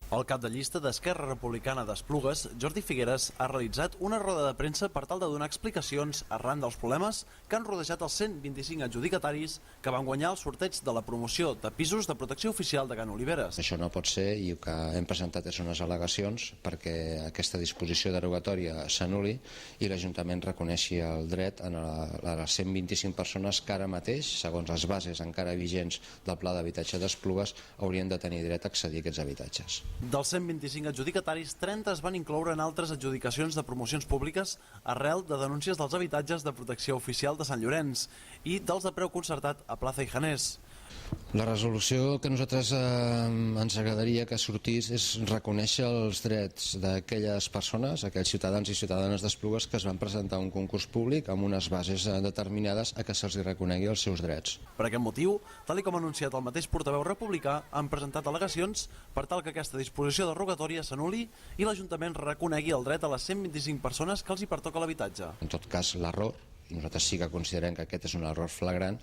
El cap de llista d'Esquerra Republicana d'Esplugues, Jordi Figueres, ha realitzat una roda de premsa per tal de donar explicacions arran dels problemes que han rodejat els 125 adjudicataris que van guanyar el sorteig de la promoció de pisos de protecció oficial de Can Oliveres. Això no pot ser i el que hem presentat és unes al·legacions perquè aquesta disposició derogatòria s'anul·li i l'Ajuntament reconeixi el dret a les 125 persones que ara mateix, segons les bases encara vigents del Pla d'Habitatge d'Esplugues, haurien de tenir dret a accedir a aquests habitatges. Dels 125 adjudicataris, 30 es van incloure en altres adjudicacions de promocions públiques arrel de denúncies dels habitatges de protecció oficial de Sant Llorenç i dels de preu concertat a Plaza i Janés. La resolució que nosaltres ens agradaria que sortís és reconèixer els drets d'aquelles persones, aquells ciutadans i ciutadanes d'Esplugues que es van presentar a un concurs públic amb unes bases determinades a que se'ls reconegui els seus drets. Per aquest motiu, tal com ha anunciat el mateix portaveu republicà, han presentat al·legacions per tal que aquesta disposició derogatòria s'anul·li i l'Ajuntament reconegui el dret a les 125 persones que els hi pertoca l'habitatge. En tot cas, l'error, i nosaltres sí que considerem que aquest és un error flagrant,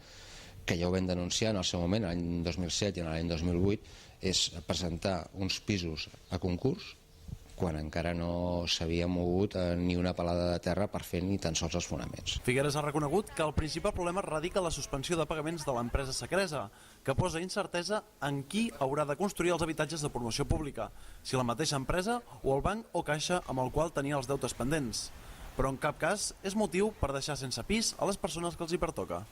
que ja ho vam denunciar en el seu moment, l'any 2007 i en l'any 2008, és presentar uns pisos a concurs quan encara no s'havia mogut ni una palada de terra per fer ni tan sols els fonaments. Figueres ha reconegut que el principal problema radica en la suspensió de pagaments de l'empresa Sacresa, que posa incertesa en qui haurà de construir els habitatges de promoció pública, si la mateixa empresa o el banc o caixa amb el qual tenia els deutes pendents. Però en cap cas és motiu per deixar sense pis a les persones que els hi pertoca.